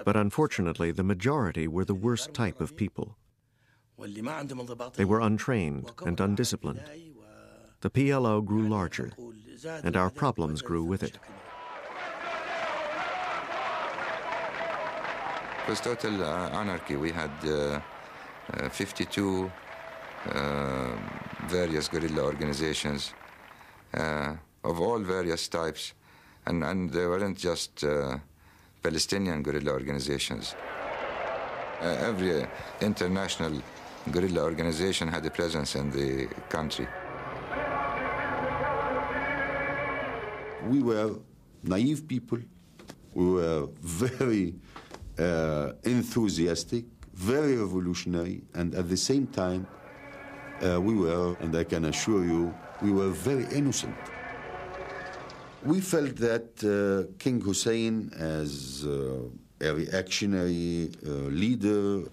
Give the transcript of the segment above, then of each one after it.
But unfortunately, the majority were the worst type of people. They were untrained and undisciplined. The PLO grew larger, and our problems grew with it. It was total anarchy. We had 52 various guerrilla organizations of all various types, and they weren't just Palestinian guerrilla organizations. Every international guerrilla organization had a presence in the country. We were naive people. We were very enthusiastic, very revolutionary, and at the same time, we were, and I can assure you, we were very innocent. We felt that King Hussein, as a reactionary leader,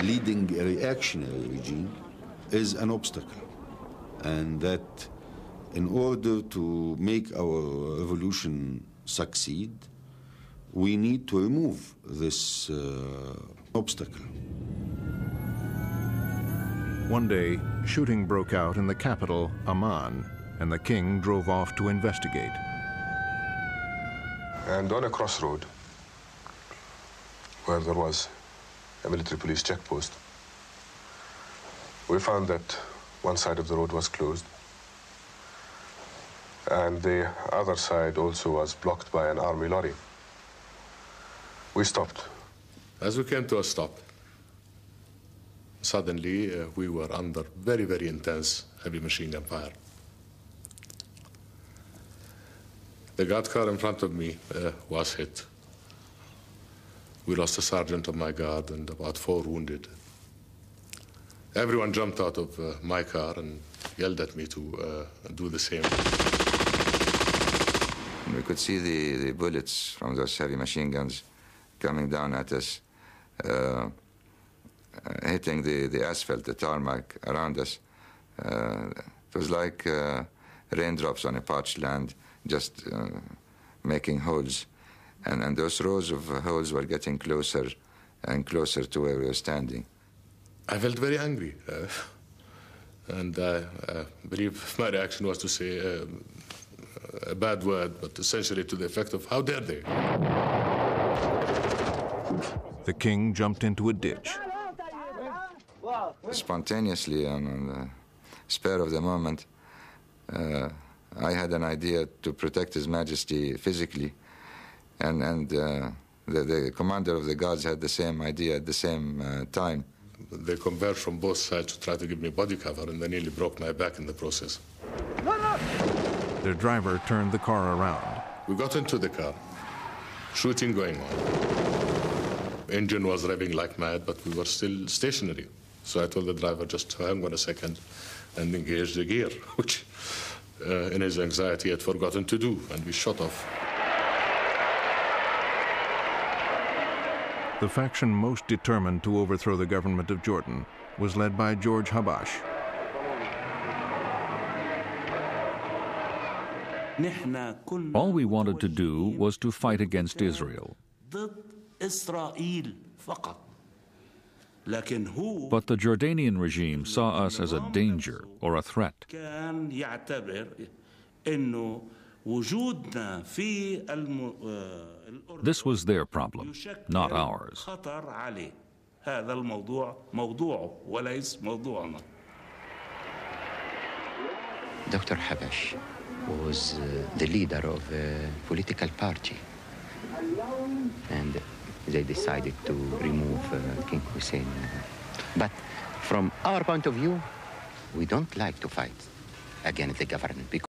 leading a reactionary regime, is an obstacle, and that in order to make our revolution succeed, we need to remove this obstacle. One day, shooting broke out in the capital, Amman, and the king drove off to investigate. And on a crossroad, where there was a military police checkpost, we found that one side of the road was closed, and the other side also was blocked by an army lorry. We stopped. As we came to a stop, suddenly we were under very, very intense heavy machine gun fire. The guard car in front of me was hit. We lost a sergeant of my guard and about 4 wounded. Everyone jumped out of my car and yelled at me to do the same. We could see the bullets from those heavy machine guns coming down at us, hitting the asphalt, the tarmac around us. It was like raindrops on a parched land, just making holes. And those rows of holes were getting closer and closer to where we were standing. I felt very angry. And I believe my reaction was to say a bad word, but essentially to the effect of, how dare they? The king jumped into a ditch. Spontaneously, on the spur of the moment, I had an idea to protect His Majesty physically, and the commander of the guards had the same idea at the same time. They converged from both sides to try to give me body cover, and they nearly broke my back in the process. Their driver turned the car around. We got into the car, shooting going on. Engine was revving like mad, but we were still stationary. So I told the driver just to hang on a second and engage the gear, which in his anxiety had forgotten to do, and we shot off. The faction most determined to overthrow the government of Jordan was led by George Habash. All we wanted to do was to fight against Israel. But the Jordanian regime saw us as a danger or a threat. This was their problem, not ours. Dr. Habash was the leader of a political party, and they decided to remove King Hussein. But from our point of view, we don't like to fight against the government because